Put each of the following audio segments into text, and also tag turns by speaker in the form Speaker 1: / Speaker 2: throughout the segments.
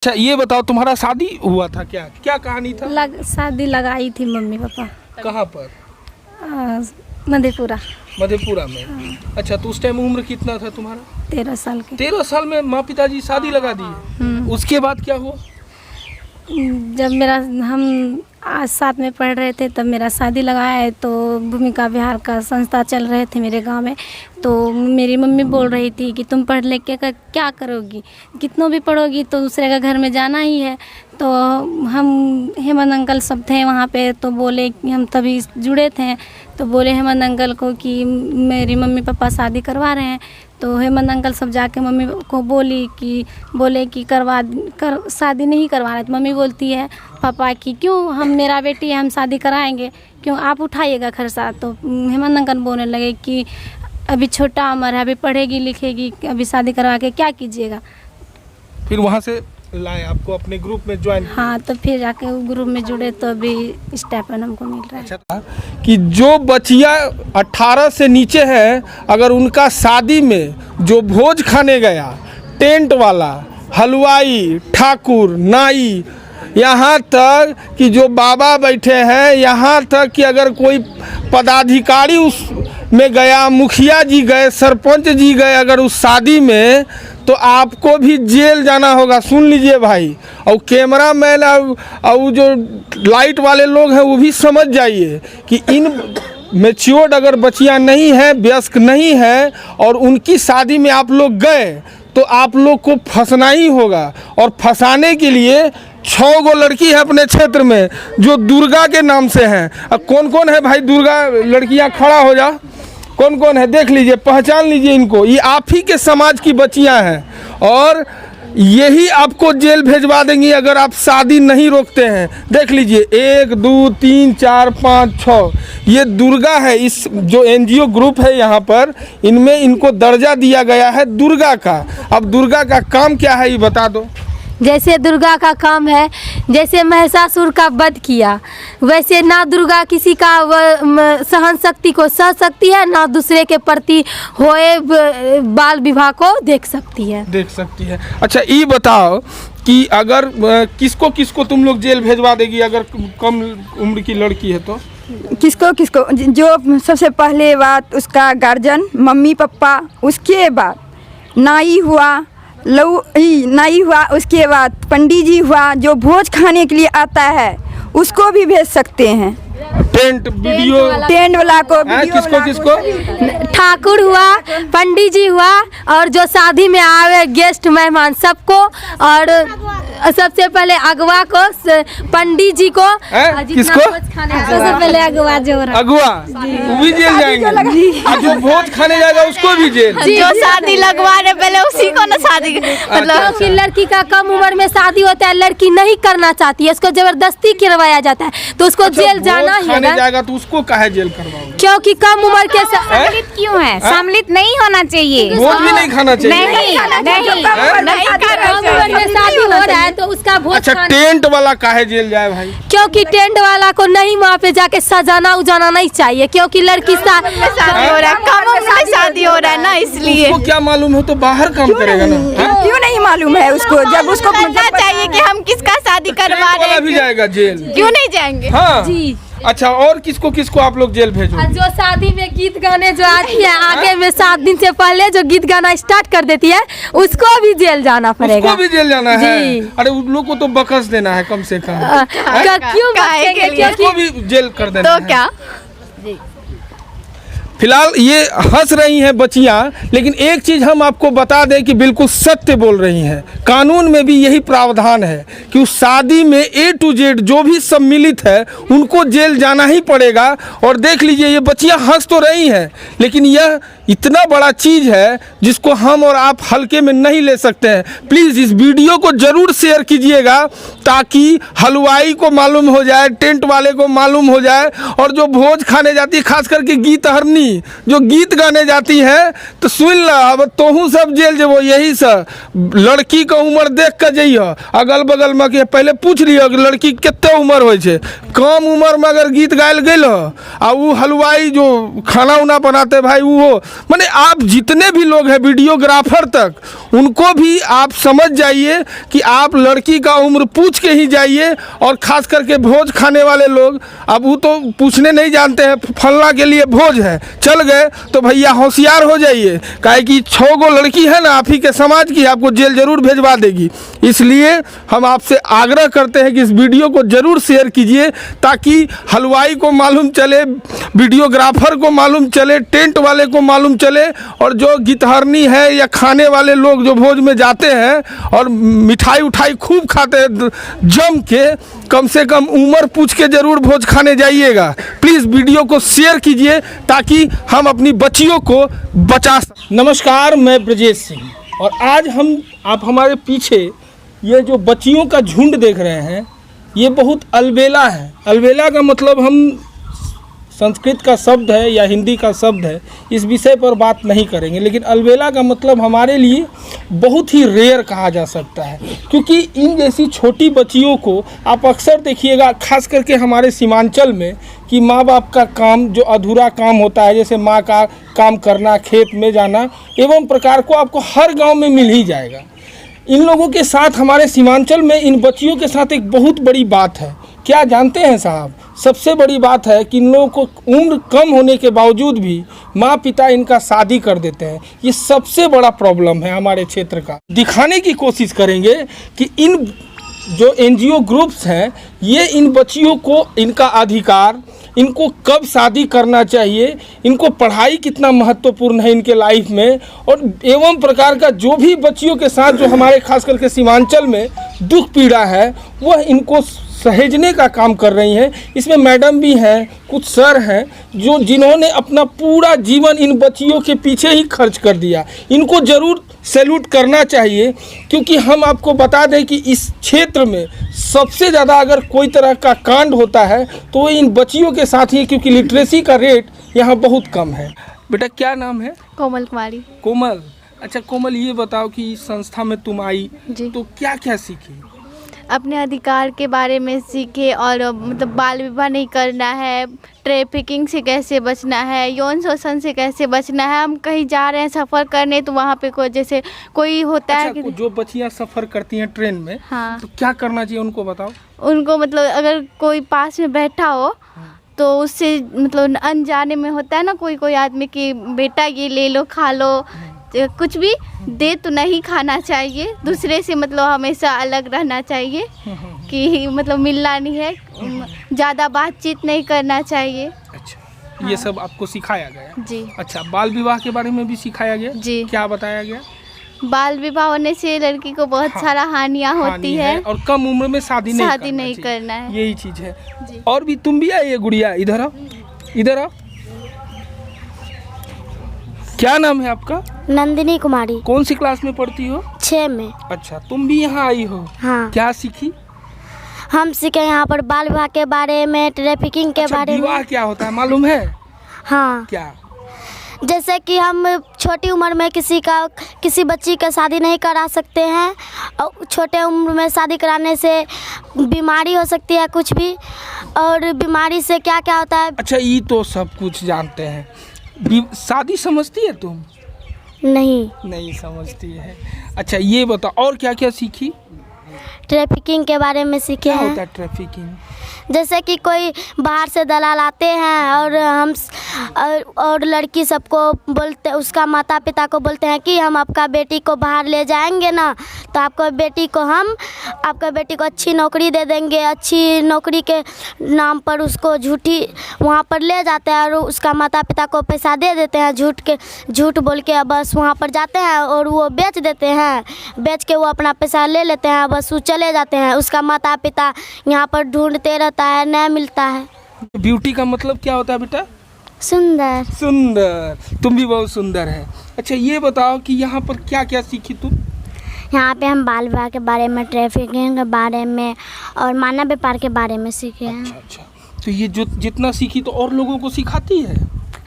Speaker 1: अच्छा ये बताओ, तुम्हारा शादी हुआ था क्या? क्या कहानी था?
Speaker 2: शादी लगाई थी मम्मी पापा।
Speaker 1: कहाँ पर?
Speaker 2: मधेपुरा।
Speaker 1: मधेपुरा में। अच्छा, तो उस टाइम उम्र कितना था तुम्हारा?
Speaker 2: 13 साल के।
Speaker 1: 13 साल में माँ पिताजी शादी लगा दिए। उसके बाद क्या हुआ?
Speaker 2: जब हम आज साथ में पढ़ रहे थे तब मेरा शादी लगाया है। तो भूमिका बिहार का संस्था चल रहे थे मेरे गांव में। तो मेरी मम्मी बोल रही थी कि तुम पढ़ लिख के क्या करोगी, कितनों भी पढ़ोगी तो दूसरे का घर में जाना ही है। तो हम हेमंत अंकल सब थे वहाँ पे, तो बोले कि हम तभी जुड़े थे। तो बोले हेमंत अंकल को कि मेरी मम्मी पापा शादी करवा रहे हैं। तो हेमंत अंकल सब जाके मम्मी को बोले कि शादी नहीं करवा रहे। तो मम्मी बोलती है पापा कि क्यों, हम मेरा बेटी है, हम शादी कराएंगे, क्यों आप उठाइएगा खर्चा। तो हेमंत अंकल बोलने लगे कि अभी छोटा उम्र है, अभी पढ़ेगी लिखेगी, अभी शादी करवा के क्या कीजिएगा।
Speaker 1: फिर वहाँ से लाए आपको अपने ग्रुप में ज्वाइन?
Speaker 2: हाँ, तो फिर जाके वो ग्रुप में जुड़े तो अभी स्टाइपेंड हमको मिल रहा है।
Speaker 1: अच्छा, कि जो बचिया 18 से नीचे है, अगर उनका शादी में जो भोज खाने गया, टेंट वाला, हलवाई, ठाकुर, नाई, यहाँ तक कि जो बाबा बैठे हैं, यहाँ तक कि अगर कोई पदाधिकारी उस में गया, मुखिया जी गए, सरपंच जी गए अगर उस शादी में, तो आपको भी जेल जाना होगा। सुन लीजिए भाई। और कैमरा मैन और जो लाइट वाले लोग हैं वो भी समझ जाइए कि इन मैच्योर्ड अगर बच्चियां नहीं है, वयस्क नहीं है, और उनकी शादी में आप लोग गए तो आप लोग को फंसना ही होगा। और फंसाने के लिए 6 गो लड़की है अपने क्षेत्र में जो दुर्गा के नाम से हैं। अब कौन कौन है भाई दुर्गा लड़कियां? खड़ा हो जा। कौन कौन है देख लीजिए, पहचान लीजिए इनको। ये आप ही के समाज की बच्चियां हैं और यही आपको जेल भेजवा देंगी अगर आप शादी नहीं रोकते हैं। देख लीजिए 1 2 3 4 5 6 ये दुर्गा है। इस जो NGO ग्रुप है यहाँ पर, इनमें इनको दर्जा दिया गया है दुर्गा का। अब दुर्गा का काम क्या है ये बता दो।
Speaker 2: जैसे दुर्गा का काम है, जैसे महिषासुर का वध किया, वैसे ना दुर्गा किसी का सहन शक्ति को सह सकती है, ना दूसरे के प्रति होए बाल विवाह को देख सकती है।
Speaker 1: अच्छा ये बताओ कि अगर किसको किसको तुम लोग जेल भेजवा देगी अगर कम उम्र की लड़की है तो?
Speaker 3: किसको जो सबसे पहले बात उसका गार्जियन, मम्मी पापा, उसके बाद नाई हुआ, नाई हुआ, उसके बाद पंडित जी हुआ, जो भोज खाने के लिए आता है उसको भी भेज सकते हैं।
Speaker 1: टेंट
Speaker 3: वाला को
Speaker 1: किसको?
Speaker 2: ठाकुर हुआ, पंडित जी हुआ, और जो शादी में आवे गेस्ट मेहमान सबको, और सबसे पहले अगवा को, पंडित जी को,
Speaker 1: किसको?
Speaker 2: सबसे पहले अगवा
Speaker 1: वो भी जेल जाएंगे। जो भोज खाने जाएगा उसको भी जेल।
Speaker 4: जो शादी लगवाने पहले उसी को ना शादी,
Speaker 2: मतलब कि लड़की का कम उम्र में शादी होता है, लड़की नहीं करना चाहती है, उसको जबरदस्ती करवाया जाता है, तो उसको जेल जाना ही
Speaker 1: खाने जाएगा तो उसको काहे जेल करवाओगे?
Speaker 2: क्योंकि कम उम्र के
Speaker 4: सम्मिलित क्यों है? सम्मिलित नहीं होना चाहिए,
Speaker 1: भोज भी नहीं खाना चाहिए।
Speaker 4: नहीं
Speaker 2: कम उम्र में शादी हो रहा है तो उसका भोज।
Speaker 1: अच्छा, टेंट वाला काहे जेल जाए भाई?
Speaker 2: क्योंकि टेंट वाला को नहीं वहाँ पे जाके सजाना उजाना नहीं चाहिए, क्योंकि लड़की शादी
Speaker 4: हो रहा है, कम उम्र में शादी हो रहा है ना, इसलिए।
Speaker 1: उसको क्या मालूम है तो बाहर काम करेगा ना।
Speaker 3: क्यों नहीं मालूम है उसको? जब उसको
Speaker 4: पता चाहिए कि हम किसका शादी करवा रहे हैं।
Speaker 1: भी जाएगा जेल,
Speaker 4: क्यों नहीं जाएंगे?
Speaker 1: हाँ
Speaker 2: जी।
Speaker 1: अच्छा, और किसको किसको आप लोग जेल भेजो?
Speaker 2: जो शादी में गीत गाने जो आती है आगे में 7 दिन से पहले जो गीत गाना स्टार्ट कर देती है उसको भी जेल जाना पड़ेगा।
Speaker 1: उसको भी जेल जाना है? अरे उन लोग को तो बकस देना है कम से कम।
Speaker 2: क्यों
Speaker 1: उसको भी जेल कर देना
Speaker 4: तो क्या?
Speaker 1: फिलहाल ये हंस रही हैं बच्चियां, लेकिन एक चीज़ हम आपको बता दें कि बिल्कुल सत्य बोल रही हैं। कानून में भी यही प्रावधान है कि उस शादी में A to Z जो भी सम्मिलित है उनको जेल जाना ही पड़ेगा। और देख लीजिए ये बच्चियां हंस तो रही हैं, लेकिन यह इतना बड़ा चीज़ है जिसको हम और आप हल्के में नहीं ले सकते हैं। प्लीज़ इस वीडियो को ज़रूर शेयर कीजिएगा ताकि हलवाई को मालूम हो जाए, टेंट वाले को मालूम हो जाए, और जो भोज खाने जाती है, खास करके गीत हरनी जो गीत गाने जाती है, तो सुन ला अब तोहू सब जेल जेबो। यही से लड़की का उम्र देख के जइह, अगल बगल में के पहले पूछ लियो कि लड़की कितने उम्र हो छे। कम उम्र में अगर गीत गायल गई आ वो हलवाई जो खाना उना बनाते भाई वो माने आप जितने भी लोग हैं वीडियोग्राफर तक, उनको भी आप समझ जाइए कि आप लड़की का उम्र पूछ के ही जाइए। और ख़ास करके भोज खाने वाले लोग, अब वो तो पूछने नहीं जानते हैं, फलना के लिए भोज है चल गए, तो भैया होशियार हो जाइए, काहे कि 6 गो लड़की है ना आप ही के समाज की, आपको जेल जरूर भेजवा देगी। इसलिए हम आपसे आग्रह करते हैं कि इस वीडियो को ज़रूर शेयर कीजिए, ताकि हलवाई को मालूम चले, वीडियोग्राफर को मालूम चले, टेंट वाले को मालूम चले, और जो गितहरनी है या खाने वाले लोग जो भोज में जाते हैं और मिठाई उठाई खूब खाते हैं जम के, कम से कम उम्र पूछ के ज़रूर भोज खाने जाइएगा। प्लीज़ वीडियो को शेयर कीजिए ताकि हम अपनी बच्चियों को बचा सकें। नमस्कार, मैं ब्रजेश सिंह, और आज आप हमारे पीछे ये जो बच्चियों का झुंड देख रहे हैं, ये बहुत अलबेला है। अलबेला का मतलब हम संस्कृत का शब्द है या हिंदी का शब्द है, इस विषय पर बात नहीं करेंगे, लेकिन अलबेला का मतलब हमारे लिए बहुत ही रेयर कहा जा सकता है, क्योंकि इन जैसी छोटी बच्चियों को आप अक्सर देखिएगा, खास करके हमारे सीमांचल में, कि माँ बाप का काम जो अधूरा काम होता है, जैसे माँ का काम करना, खेत में जाना एवं प्रकार को आपको हर गाँव में मिल ही जाएगा। इन लोगों के साथ, हमारे सीमांचल में इन बच्चियों के साथ एक बहुत बड़ी बात है। क्या जानते हैं साहब? सबसे बड़ी बात है कि इन लोगों को उम्र कम होने के बावजूद भी माँ पिता इनका शादी कर देते हैं। ये सबसे बड़ा प्रॉब्लम है हमारे क्षेत्र का। दिखाने की कोशिश करेंगे कि इन जो NGO ग्रुप्स हैं, ये इन बच्चियों को इनका अधिकार, इनको कब शादी करना चाहिए, इनको पढ़ाई कितना महत्वपूर्ण है इनके लाइफ में, और एवं प्रकार का जो भी बच्चियों के साथ जो हमारे खास करके सीमांचल में दुख पीड़ा है, वह इनको सहेजने का काम कर रही हैं। इसमें मैडम भी हैं, कुछ सर हैं, जिन्होंने अपना पूरा जीवन इन बच्चियों के पीछे ही खर्च कर दिया। इनको ज़रूर सैल्यूट करना चाहिए, क्योंकि हम आपको बता दें कि इस क्षेत्र में सबसे ज़्यादा अगर कोई तरह का कांड होता है तो वो इन बच्चियों के साथ ही, क्योंकि लिटरेसी का रेट यहाँ बहुत कम है। बेटा क्या नाम है?
Speaker 4: कोमल कुमारी।
Speaker 1: कोमल, अच्छा कोमल, ये बताओ कि इस संस्था में तुम आई
Speaker 4: जी,
Speaker 1: तो क्या क्या सीखी?
Speaker 4: अपने अधिकार के बारे में सीखे, और मतलब बाल विवाह नहीं करना है, ट्रैफिकिंग से कैसे बचना है, यौन शोषण से कैसे बचना है। हम कहीं जा रहे हैं सफ़र करने, तो वहाँ पे कोई जैसे कोई होता है कि
Speaker 1: जो बच्चियाँ सफ़र करती हैं ट्रेन में,
Speaker 4: हाँ,
Speaker 1: तो क्या करना चाहिए उनको बताओ।
Speaker 4: उनको मतलब अगर कोई पास में बैठा हो तो उससे मतलब अनजाने में होता है ना कोई आदमी कि बेटा ये ले लो, खा लो, कुछ भी दे तो नहीं खाना चाहिए। दूसरे से मतलब हमेशा अलग रहना चाहिए, कि मतलब मिलना नहीं है, ज़्यादा बातचीत नहीं करना चाहिए।
Speaker 1: अच्छा, ये सब आपको सिखाया गया?
Speaker 4: जी।
Speaker 1: अच्छा, बाल विवाह के बारे में भी सिखाया गया?
Speaker 4: जी।
Speaker 1: क्या बताया गया?
Speaker 4: बाल विवाह होने से लड़की को बहुत सारा हानियाँ होती है,
Speaker 1: और कम उम्र में शादी नहीं
Speaker 4: करना है,
Speaker 1: यही चीज़ है। और भी तुम भी आइए गुड़िया, इधर आओ, इधर आओ। क्या नाम है आपका?
Speaker 5: नंदिनी कुमारी।
Speaker 1: कौन सी क्लास में पढ़ती हो?
Speaker 5: 6 में।
Speaker 1: अच्छा, तुम भी यहाँ आई हो?
Speaker 5: हाँ।
Speaker 1: क्या सीखी?
Speaker 5: हम सीखे यहाँ पर बाल विवाह के बारे में, ट्रैफिकिंग के बारे में।
Speaker 1: विवाह क्या होता है मालूम है?
Speaker 5: हाँ।
Speaker 1: क्या?
Speaker 5: जैसे कि हम छोटी उम्र में किसी बच्ची का शादी नहीं करा सकते हैं, और छोटे उम्र में शादी कराने से बीमारी हो सकती है कुछ भी, और बीमारी से क्या क्या होता है।
Speaker 1: अच्छा, ये तो सब कुछ जानते हैं। शादी समझती है तुम?
Speaker 5: नहीं
Speaker 1: समझती है। अच्छा, ये बताओ और क्या क्या सीखी?
Speaker 5: ट्रैफिकिंग के बारे में सीखे हैं।
Speaker 1: क्या होता है ट्रैफिकिंग?
Speaker 5: जैसे कि कोई बाहर से दलाल आते हैं और लड़की सबको बोलते, उसका माता पिता को बोलते हैं कि हम आपका बेटी को बाहर ले जाएंगे ना, तो आपका बेटी को अच्छी नौकरी दे देंगे। अच्छी नौकरी के नाम पर उसको झूठी वहाँ पर ले जाते हैं, और उसका माता पिता को पैसा दे देते हैं, झूठ बोल के बस वहाँ पर जाते हैं और वो बेच देते हैं। बेच के वो अपना पैसा ले लेते हैं, बस वो चले जाते हैं। उसका माता पिता यहाँ पर ढूंढते रहता है, नहीं मिलता है।
Speaker 1: ब्यूटी का मतलब क्या होता है बेटा?
Speaker 5: सुंदर।
Speaker 1: तुम भी बहुत सुंदर है। अच्छा, ये बताओ कि यहाँ पर क्या क्या सीखी तुम?
Speaker 5: यहाँ पे हम बाल विवाह के बारे में, ट्रैफिकिंग के बारे में और मानव व्यापार के बारे में सीखे हैं।
Speaker 1: अच्छा, तो ये जो जितना सीखी तो और लोगों को सिखाती है?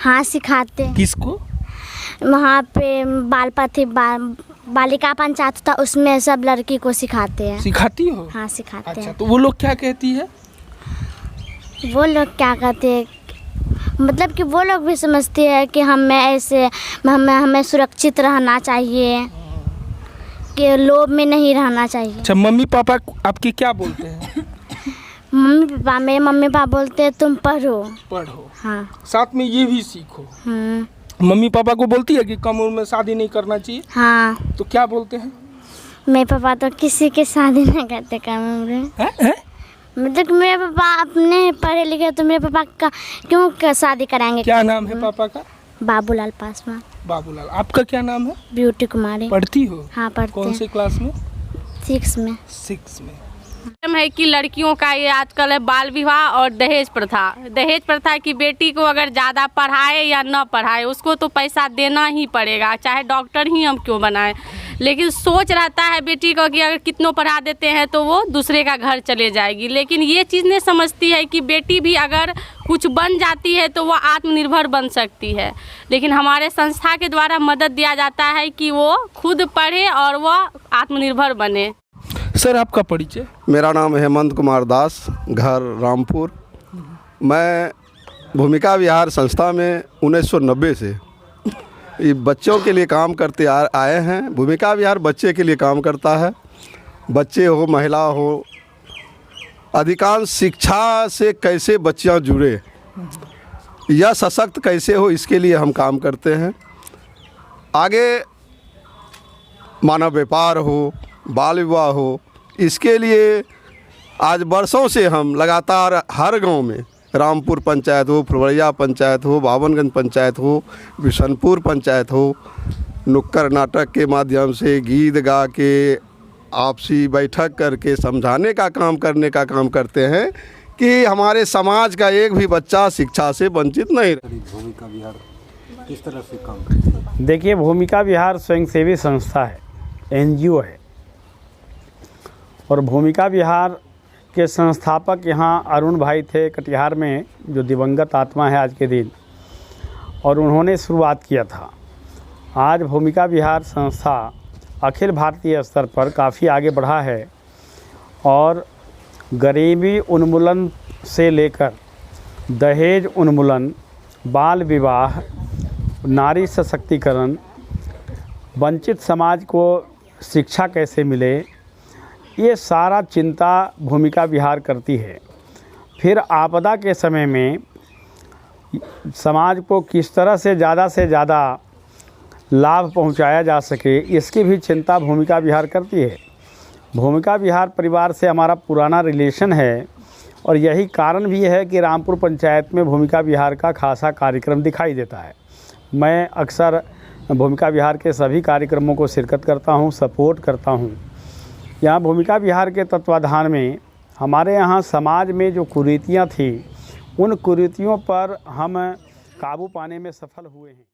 Speaker 5: हाँ, सिखाते हैं।
Speaker 1: किसको?
Speaker 5: वहाँ पे बालिका पंचायत था, उसमें सब लड़की को सिखाते हैं।
Speaker 1: सिखाती हो?
Speaker 5: हाँ, सिखाते
Speaker 1: अच्छा,
Speaker 5: हैं।
Speaker 1: तो वो लोग क्या कहती है?
Speaker 5: वो लोग क्या कहते हैं, मतलब कि वो लोग भी समझते हैं कि हमें सुरक्षित रहना चाहिए, कि लोभ में नहीं रहना चाहिए।
Speaker 1: अच्छा, मम्मी पापा आपके क्या बोलते हैं?
Speaker 5: मेरे मम्मी पापा बोलते हैं तुम पढ़ो। हाँ,
Speaker 1: साथ में ये भी सीखो। मम्मी पापा को बोलती है कि कम उम्र में शादी नहीं करना चाहिए?
Speaker 5: हाँ।
Speaker 1: तो क्या बोलते हैं?
Speaker 5: मेरे पापा तो किसी की शादी नहीं करते कम उम्र में। मतलब कि मेरे पापा अपने पढ़े लिखे, तो मेरे पापा का क्यों शादी कराएंगे?
Speaker 1: क्या नाम है पापा का?
Speaker 5: बाबूलाल पासवान।
Speaker 1: बाबूलाल। आपका क्या नाम है?
Speaker 5: ब्यूटी कुमारी।
Speaker 1: पढ़ती हो?
Speaker 5: हाँ, पढ़ते हैं।
Speaker 1: कौन से क्लास में?
Speaker 5: 6 में।
Speaker 1: 6 में।
Speaker 6: है कि लड़कियों का ये आजकल है बाल विवाह और दहेज प्रथा। दहेज प्रथा की बेटी को अगर ज़्यादा पढ़ाए या न पढ़ाए, उसको तो पैसा देना ही पड़ेगा, चाहे डॉक्टर ही हम क्यों बनाएं। लेकिन सोच रहता है बेटी को कि अगर कितनों पढ़ा देते हैं तो वो दूसरे का घर चले जाएगी। लेकिन ये चीज़ नहीं समझती है कि बेटी भी अगर कुछ बन जाती है तो वो आत्मनिर्भर बन सकती है। लेकिन हमारे संस्था के द्वारा मदद दिया जाता है कि वो खुद पढ़े और वो आत्मनिर्भर बने।
Speaker 1: सर, आपका परिचय?
Speaker 7: मेरा नाम हेमंत कुमार दास, घर रामपुर। मैं भूमिका विहार संस्था में 1990 से ये बच्चों के लिए काम करते आए हैं। भूमिका विहार बच्चे के लिए काम करता है, बच्चे हो, महिला हो, अधिकांश शिक्षा से कैसे बच्चियां जुड़े या सशक्त कैसे हो, इसके लिए हम काम करते हैं। आगे मानव व्यापार हो, बाल विवाह हो, इसके लिए आज वर्षों से हम लगातार हर गांव में, रामपुर पंचायत हो, फुलवरिया पंचायत हो, बावनगंज पंचायत हो, बिशनपुर पंचायत हो, नुक्कड़ नाटक के माध्यम से गीत गा के, आपसी बैठक करके समझाने का काम करने का काम करते हैं कि हमारे समाज का एक भी बच्चा शिक्षा से वंचित नहीं रहे।
Speaker 8: भूमिका विहार किस तरह से काम करती है?
Speaker 9: देखिए, भूमिका विहार स्वयंसेवी संस्था है, NGO है। और भूमिका विहार के संस्थापक यहाँ अरुण भाई थे कटिहार में, जो दिवंगत आत्मा है आज के दिन, और उन्होंने शुरुआत किया था। आज भूमिका विहार संस्था अखिल भारतीय स्तर पर काफ़ी आगे बढ़ा है और गरीबी उन्मूलन से लेकर दहेज उन्मूलन, बाल विवाह, नारी सशक्तिकरण, वंचित समाज को शिक्षा कैसे मिले, ये सारा चिंता भूमिका विहार करती है। फिर आपदा के समय में समाज को किस तरह से ज़्यादा लाभ पहुंचाया जा सके, इसकी भी चिंता भूमिका विहार करती है। भूमिका विहार परिवार से हमारा पुराना रिलेशन है और यही कारण भी है कि रामपुर पंचायत में भूमिका विहार का खासा कार्यक्रम दिखाई देता है। मैं अक्सर भूमिका विहार के सभी कार्यक्रमों को शिरकत करता हूं, सपोर्ट करता हूं। यहाँ भूमिका विहार के तत्वाधान में हमारे यहाँ समाज में जो कुरीतियाँ थी, उन कुरीतियों पर हम काबू पाने में सफल हुए हैं।